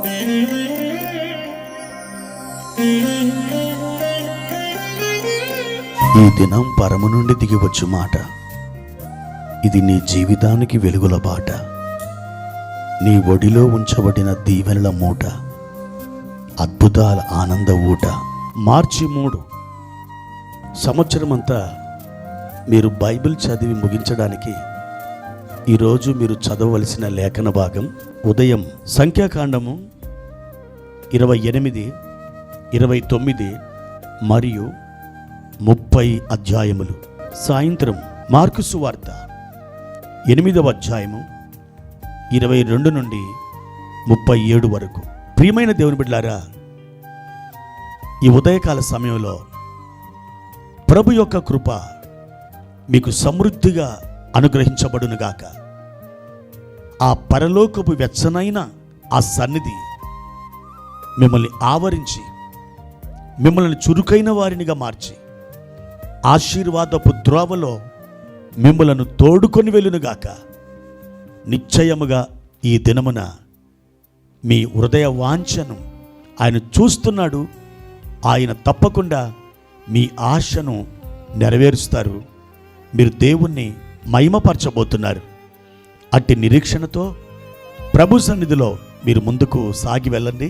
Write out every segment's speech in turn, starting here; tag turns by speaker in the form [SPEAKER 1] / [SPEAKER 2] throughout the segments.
[SPEAKER 1] ఈ దినం పరము నుండి దిగివచ్చు మాట, ఇది నీ జీవితానికి వెలుగుల బాట, నీ ఒడిలో ఉంచబడిన దీవెనల మూట, అద్భుతాల ఆనంద ఊట. మార్చి 3 సంవత్సరమంతా మీరు బైబిల్ చదివి ముగించడానికి ఈరోజు మీరు చదవవలసిన లేఖన భాగం ఉదయం సంఖ్యాకాండము 28, 29 మరియు 30 అధ్యాయములు. సాయంత్రం మార్కు సువార్త 8వ అధ్యాయము 22 నుండి 37 వరకు. ప్రియమైన దేవుని బిడ్డలారా, ఈ ఉదయకాల సమయంలో ప్రభు యొక్క కృప మీకు సమృద్ధిగా అనుగ్రహించబడునుగాక. ఆ పరలోకపు వెచ్చనైన ఆ సన్నిధి మిమ్మల్ని ఆవరించి మిమ్మల్ని చురుకైన వారినిగా మార్చి ఆశీర్వాదపు ద్రోవలో మిమ్మలను తోడుకొని వెళ్ళునుగాక. నిశ్చయముగా ఈ దినమున మీ హృదయ వాంఛను ఆయన చూస్తున్నాడు. ఆయన తప్పకుండా మీ ఆశను నెరవేరుస్తారు. మీరు దేవుణ్ణి మహిమపరచబోతున్నారు. అట్టి నిరీక్షణతో ప్రభు సన్నిధిలో మీరు ముందుకు సాగి వెళ్ళండి.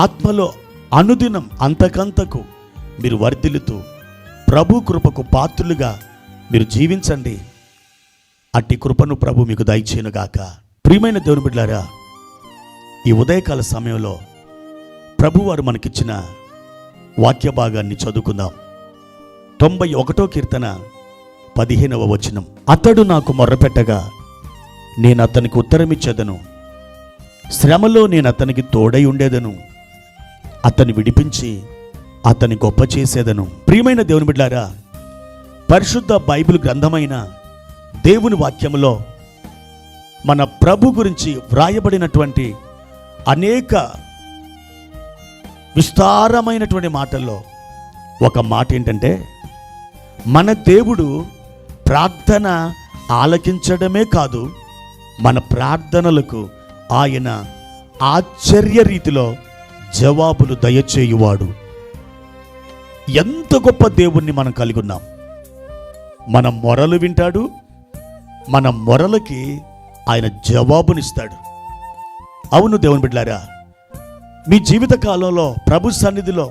[SPEAKER 1] ఆత్మలో అనుదినం అంతకంతకు మీరు వర్ధిల్లుతూ ప్రభు కృపకు పాత్రులుగా మీరు జీవించండి. అట్టి కృపను ప్రభు మీకు దయచేయునుగాక. ప్రియమైన దేవుని బిడ్డలారా, ఈ ఉదయకాల సమయంలో ప్రభువారు మనకిచ్చిన వాక్య భాగాన్ని చదువుకుందాం. 91వ కీర్తన 15వ వచనం. అతడు నాకు మొర్రపెట్టగా నేను అతనికి ఉత్తరమిచ్చేదను, శ్రమలో నేను అతనికి తోడై ఉండేదను, అతన్ని విడిపించి అతన్ని గొప్ప చేసేదను. ప్రియమైన దేవుని బిడ్డలారా, పరిశుద్ధ బైబిల్ గ్రంథమైన దేవుని వాక్యములో మన ప్రభు గురించి వ్రాయబడినటువంటి అనేక విస్తారమైనటువంటి మాటల్లో ఒక మాట ఏంటంటే, మన దేవుడు ప్రార్థన ఆలకించడమే కాదు, మన ప్రార్థనలకు ఆయన ఆశ్చర్య రీతిలో జవాబులు దయచేయువాడు. ఎంత గొప్ప దేవుణ్ణి మనం కలిగి ఉన్నాం. మన మొరలు వింటాడు, మన మొరలకి ఆయన జవాబునిస్తాడు. అవును దేవుని బిడ్డలారా, మీ జీవిత కాలంలో ప్రభు సన్నిధిలో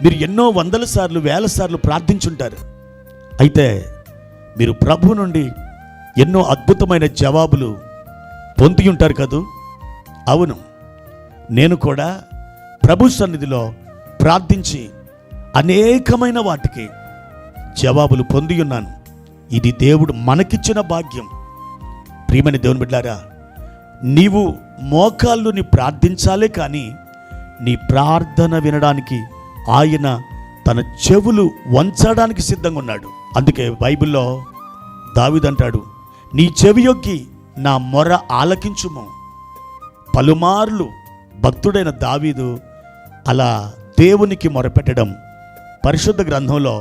[SPEAKER 1] మీరు ఎన్నో వందల సార్లు, వేల సార్లు ప్రార్థించుంటారు. అయితే మీరు ప్రభు నుండి ఎన్నో అద్భుతమైన జవాబులు పొంది ఉంటారు కదూ. అవును, నేను కూడా ప్రభు సన్నిధిలో ప్రార్థించి అనేకమైన వాటికి జవాబులు పొంది ఉన్నాను. ఇది దేవుడు మనకిచ్చిన భాగ్యం. ప్రియమైన దేవుని బిడ్డలారా, నీవు మోకాళ్ళుని ప్రార్థించాలే కానీ నీ ప్రార్థన వినడానికి ఆయన తన చెవులు వంచడానికి సిద్ధంగా ఉన్నాడు. అందుకే బైబిల్లో దావీదు అంటాడు, నీ చెవియొగ్గి నా మొర ఆలకించుము. పలుమార్లు భక్తుడైన దావీదు అలా దేవునికి మొరపెట్టడం పరిశుద్ధ గ్రంథంలో,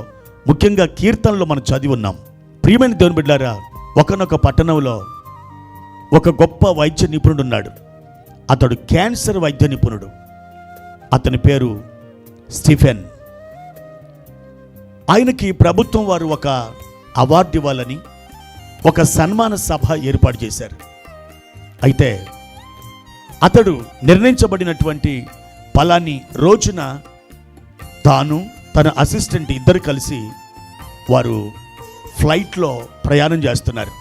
[SPEAKER 1] ముఖ్యంగా కీర్తనలో మనం చదివి ఉన్నాం. ప్రియమైన దేవుని బిడ్డలారా, ఒకనొక పట్టణంలో ఒక గొప్ప వైద్య నిపుణుడు ఉన్నాడు. అతడు క్యాన్సర్ వైద్య నిపుణుడు. అతని పేరు స్టీఫెన్. ఆయనకి ప్రభుత్వం వారు ఒక అవార్డు ఇవ్వాలని ఒక సన్మాన సభ ఏర్పాటు చేశారు. అయితే అతడు నిర్ణయించబడినటువంటి పలాని రోజున తాను తన అసిస్టెంట్ ఇద్దరు కలిసి వారు ఫ్లైట్లో ప్రయాణం చేస్తున్నారు.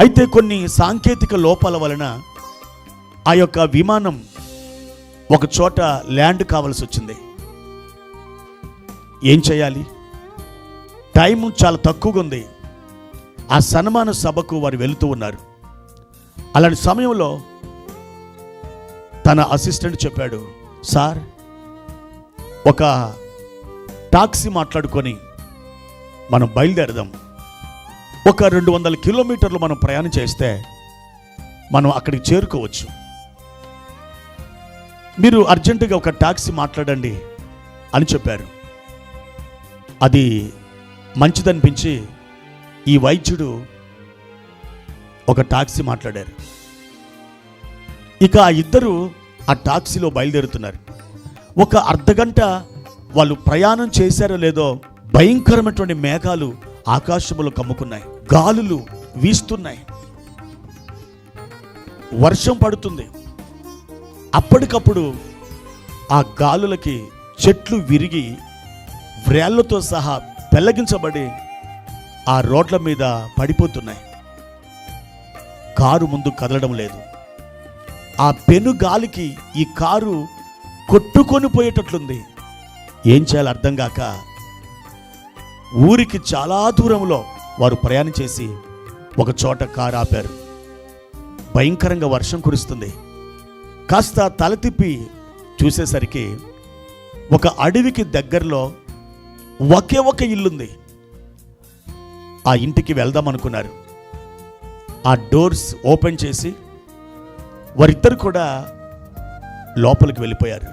[SPEAKER 1] అయితే కొన్ని సాంకేతిక లోపాల వలన ఆ యొక్క విమానం ఒక చోట ల్యాండ్ కావాల్సి వచ్చింది. ఏం చేయాలి? టైం చాలా తక్కువగా ఉంది. ఆ సన్మాన సభకు వారు వెళుతూ ఉన్నారు. అలాంటి సమయంలో తన అసిస్టెంట్ చెప్పాడు, సార్, ఒక టాక్సీ మాట్లాడుకొని మనం బయలుదేరదాం. ఒక 200 కిలోమీటర్లు మనం ప్రయాణం చేస్తే మనం అక్కడికి చేరుకోవచ్చు. మీరు అర్జెంటుగా ఒక టాక్సీ మాట్లాడండి అని చెప్పారు. అది మంచిదనిపించి ఈ వైద్యుడు ఒక టాక్సీ మాట్లాడారు. ఇక ఆ ఇద్దరు ఆ టాక్సీలో బయలుదేరుతున్నారు. ఒక అర్ధగంట వాళ్ళు ప్రయాణం చేశారో లేదో భయంకరమైనటువంటి మేఘాలు ఆకాశంలో కమ్ముకున్నాయి, గాలులు వీస్తున్నాయి, వర్షం పడుతుంది. అప్పటికప్పుడు ఆ గాలులకి చెట్లు విరిగి వ్రేళ్లతో సహా పెళ్లగించబడి ఆ రోడ్ల మీద పడిపోతున్నాయి. కారు ముందు కదలడం లేదు. ఆ పెను గాలికి ఈ కారు కొట్టుకొని పోయేటట్లుంది. ఏం చేయాలో అర్థం కాక ఊరికి చాలా దూరంలో వారు ప్రయాణం చేసి ఒక చోట కారు ఆపారు. భయంకరంగా వర్షం కురుస్తుంది. కాస్త తల తిప్పి చూసేసరికి ఒక అడవికి దగ్గరలో ఒకే ఒక ఇల్లుంది. ఆ ఇంటికి వెళ్దాం అనుకున్నారు. ఆ డోర్స్ ఓపెన్ చేసి వారిద్దరు కూడా లోపలికి వెళ్ళిపోయారు.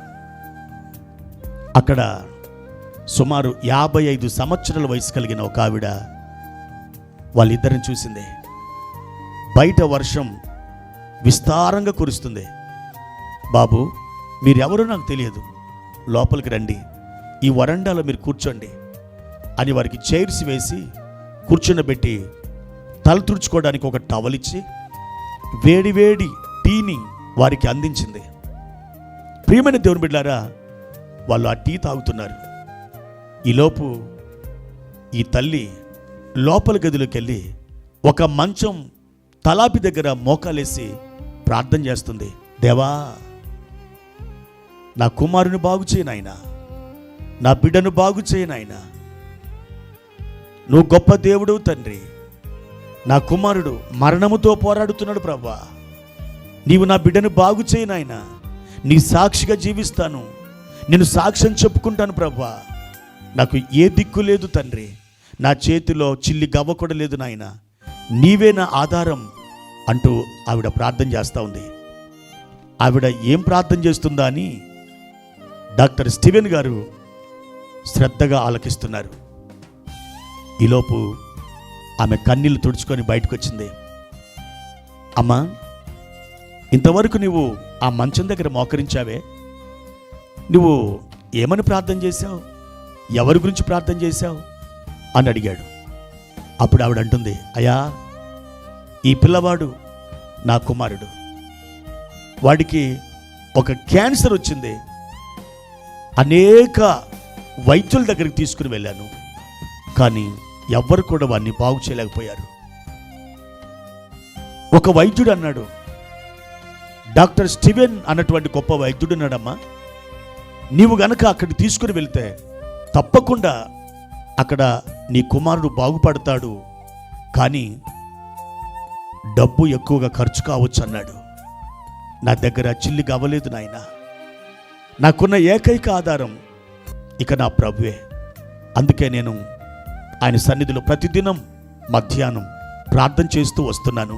[SPEAKER 1] అక్కడ సుమారు 55 సంవత్సరాల వయసు కలిగిన ఒక ఆవిడ వాళ్ళిద్దరిని చూసింది. బయట వర్షం విస్తారంగా కురుస్తుంది. బాబు, మీరెవరో నాకు తెలియదు, లోపలికి రండి, ఈ వరండాలో మీరు కూర్చోండి అని వారికి చైర్స్ వేసి కూర్చుండబెట్టి తల తుడుచుకోవడానికి ఒక టవల్ ఇచ్చి వేడివేడి టీని వారికి అందించింది. ప్రియమైన దేవుని బిడ్డలారా, వాళ్ళు ఆ టీ తాగుతున్నారు. ఈలోపు ఈ తల్లి లోపల గదిలోకి వెళ్ళి ఒక మంచం తలాపి దగ్గర మోకాలేసి ప్రార్థన చేస్తుంది. దేవా, నా కుమారుని బాగు చేయనాయనా, నా బిడ్డను బాగు చేయనాయనా, నువ్వు గొప్ప దేవుడు తండ్రి. నా కుమారుడు మరణముతో పోరాడుతున్నాడు ప్రభువా, నీవు నా బిడ్డను బాగు చేయనాయనా, నీ సాక్షిగా జీవిస్తాను, నేను సాక్ష్యం చెప్పుకుంటాను ప్రభువా, నాకు ఏ దిక్కు లేదు తండ్రి, నా చేతిలో చిల్లి గవ్వ కూడా లేదు నాయన, నీవే నా ఆధారం అంటూ ఆవిడ ప్రార్థన చేస్తూ ఉంది. ఆవిడ ఏం ప్రార్థన చేస్తుందా అని డాక్టర్ స్టీవెన్ గారు శ్రద్ధగా ఆలకిస్తున్నారు. ఈలోపు ఆమె కన్నీళ్లు తుడుచుకొని బయటకు వచ్చింది. అమ్మా, ఇంతవరకు నువ్వు ఆ మంచం దగ్గర మోకరించావే, నువ్వు ఏమని ప్రార్థన చేశావు, ఎవరి గురించి ప్రార్థన చేశావు అని అడిగాడు. అప్పుడు ఆవిడ అంటుంది, అయ్యా, ఈ పిల్లవాడు నా కుమారుడు, వాడికి ఒక క్యాన్సర్ వచ్చింది, అనేక వైద్యుల దగ్గరికి తీసుకుని వెళ్ళాను, కానీ ఎవ్వరు కూడా వాడిని బాగు చేయలేకపోయారు. ఒక వైద్యుడు అన్నాడు, డాక్టర్ స్టీవెన్ అన్నటువంటి గొప్ప వైద్యుడు అన్నాడమ్మా, నీవు గనక అక్కడికి తీసుకుని వెళ్తే తప్పకుండా అక్కడ నీ కుమారుడు బాగుపడతాడు, కానీ డబ్బు ఎక్కువగా ఖర్చు కావచ్చు అన్నాడు. నా దగ్గర చిల్లిగా అవ్వలేదు నాయన, నాకున్న ఏకైక ఆధారం ఇక నా ప్రభువే. అందుకే నేను ఆయన సన్నిధిలో ప్రతిదినం మధ్యాహ్నం ప్రార్థన చేస్తూ వస్తున్నాను.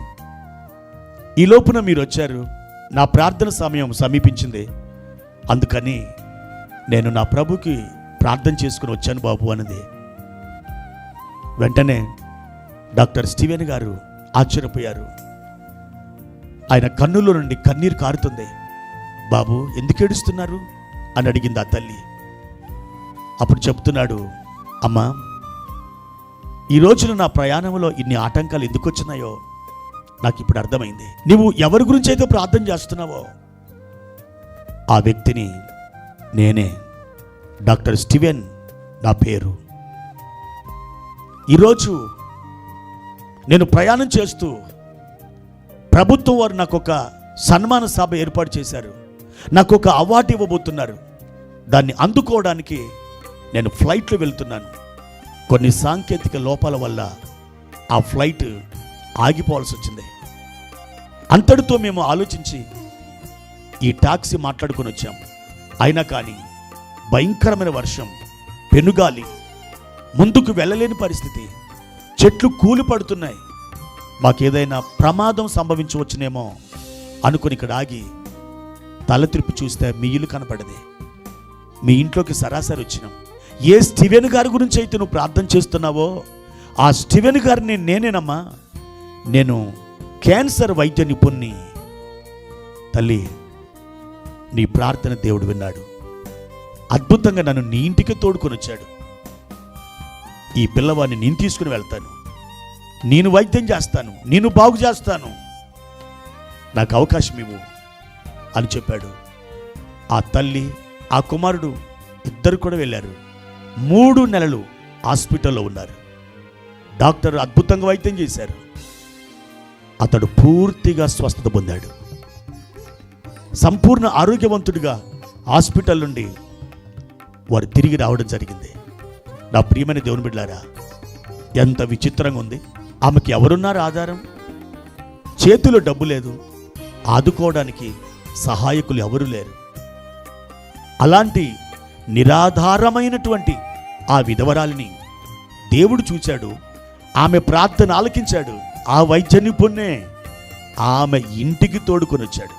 [SPEAKER 1] ఈ లోపున మీరు వచ్చారు, నా ప్రార్థన సమయం సమీపించింది, అందుకని నేను నా ప్రభుకి ప్రార్థన చేసుకుని వచ్చాను బాబు అన్నది. వెంటనే డాక్టర్ స్టీవెన్ గారు ఆశ్చర్యపోయారు. ఆయన కన్నుల నుండి కన్నీరు కారుతుంది. బాబు, ఎందుకు ఏడుస్తున్నారు అని అడిగింది ఆ తల్లి. అప్పుడు చెప్తున్నాడు, అమ్మా, ఈ రోజున నా ప్రయాణంలో ఇన్ని ఆటంకాలు ఎందుకు వచ్చినాయో నాకు ఇప్పుడు అర్థమైంది. నువ్వు ఎవరి గురించి అయితే ప్రార్థన చేస్తున్నావో ఆ వ్యక్తిని నేనే, డాక్టర్ స్టీవెన్ నా పేరు. ఈరోజు నేను ప్రయాణం చేస్తూ ప్రభుత్వం వారు నాకు ఒక సన్మాన సభ ఏర్పాటు చేశారు, నాకు ఒక అవార్డు ఇవ్వబోతున్నారు. దాన్ని అందుకోవడానికి నేను ఫ్లైట్లో వెళ్తున్నాను. కొన్ని సాంకేతిక లోపాల వల్ల ఆ ఫ్లైట్ ఆగిపోవాల్సి వచ్చింది. అంతటితో మేము ఆలోచించి ఈ టాక్సీ మాట్లాడుకొని వచ్చాం. అయినా కానీ భయంకరమైన వర్షం, పెనుగాలి, ముందుకు వెళ్ళలేని పరిస్థితి, చెట్లు కూలి పడుతున్నాయి. మాకేదైనా ప్రమాదం సంభవించవచ్చునేమో అనుకుని ఇక్కడ ఆగి తల తిప్పి చూస్తే మీ ఇల్లు కనపడదే. మీ ఇంట్లోకి సరాసరి వచ్చినాం. ఏ స్టీవెన్ గారి గురించి అయితే నువ్వు ప్రార్థన చేస్తున్నావో ఆ స్టీవెన్ గారిని నేనేనమ్మా. నేను క్యాన్సర్ వైద్య నిపుణ్ణి. తల్లి, నీ ప్రార్థన దేవుడు విన్నాడు. అద్భుతంగా నన్ను నీ ఇంటికి తోడుకొని వచ్చాడు. ఈ పిల్లవాడిని నేను తీసుకుని వెళ్తాను, నేను వైద్యం చేస్తాను, నేను బాగు చేస్తాను, నాకు అవకాశం ఇవ్వు అని చెప్పాడు. ఆ తల్లి, ఆ కుమారుడు ఇద్దరు కూడా వెళ్ళారు. 3 నెలలు హాస్పిటల్లో ఉన్నారు. డాక్టర్ అద్భుతంగా వైద్యం చేశారు. అతడు పూర్తిగా స్వస్థత పొందాడు. సంపూర్ణ ఆరోగ్యవంతుడిగా హాస్పిటల్ నుండి వారు తిరిగి రావడం జరిగింది. నా ప్రియమైన దేవుని బిడ్డలారా, ఎంత విచిత్రంగా ఉంది. ఆమెకి ఎవరున్నారు ఆధారం? చేతిలో డబ్బు లేదు, ఆదుకోవడానికి సహాయకులు ఎవరు లేరు. అలాంటి నిరాధారమైనటువంటి ఆ విధవరాలిని దేవుడు చూశాడు. ఆమె ప్రార్థన ఆలకించాడు. ఆ వైద్య నిపుణ్ణే ఆమె ఇంటికి తోడుకొని వచ్చాడు.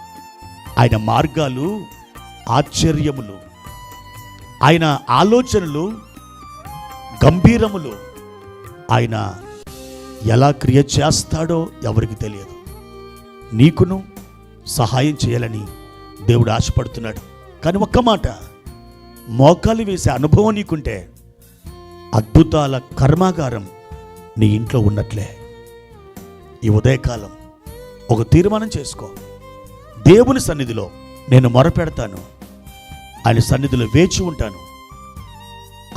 [SPEAKER 1] ఆయన మార్గాలు ఆశ్చర్యములు, ఆయన ఆలోచనలు గంభీరములు. ఆయన ఎలా క్రియ చేస్తాడో ఎవరికి తెలియదు. నీకును సహాయం చేయాలని దేవుడు ఆశపడుతున్నాడు. కానీ ఒక్క మాట, మోకాలు వేసే అనుభవం నీకుంటే అద్భుతాల కర్మాగారం నీ ఇంట్లో ఉన్నట్లే. ఈ ఉదయకాలం ఒక తీర్మానం చేసుకో. దేవుని సన్నిధిలో నేను మొరపెడతాను, ఆయన సన్నిధిలో వేచి ఉంటాను.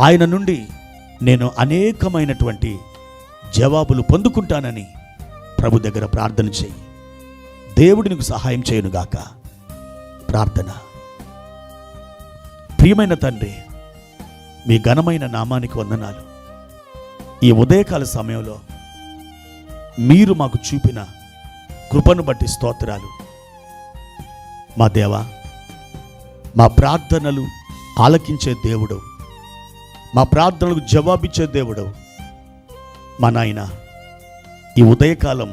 [SPEAKER 1] ఆయన నుండి నేను అనేకమైనటువంటి జవాబులు పొందుకుంటానని ప్రభు దగ్గర ప్రార్థన చేయి. దేవుడు నీకు సహాయం చేయనుగాక. ప్రార్థన. ప్రియమైన తండ్రి, మీ ఘనమైన నామానికి వందనాలు. ఈ ఉదయకాల సమయంలో మీరు మాకు చూపిన కృపను బట్టి స్తోత్రాలు. మా దేవా, మా ప్రార్థనలు ఆలకించే దేవుడు, మా ప్రార్థనలకు జవాబిచ్చే దేవుడు, మా నాయన, ఈ ఉదయకాలం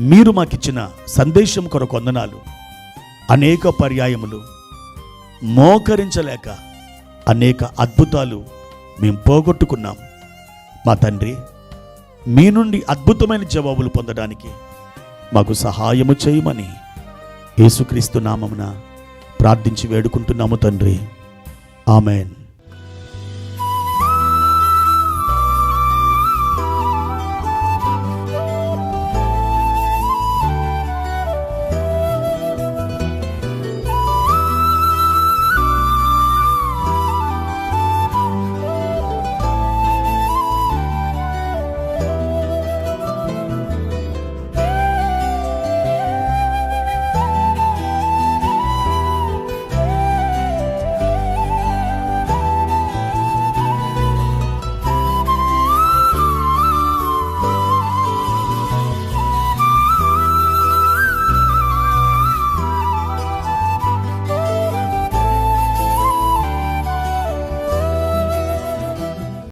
[SPEAKER 1] మీరు మాకిచ్చిన సందేశం కొరకు వందనాలు. అనేక పర్యాయములు మోకరించలేక అనేక అద్భుతాలు మేము పోగొట్టుకున్నాం. మా తండ్రి, మీ నుండి అద్భుతమైన జవాబులు పొందడానికి మాకు సహాయము చేయమని యేసుక్రీస్తు నామమున ప్రార్థించి వేడుకుంటున్నాము తండ్రి. ఆమెన్.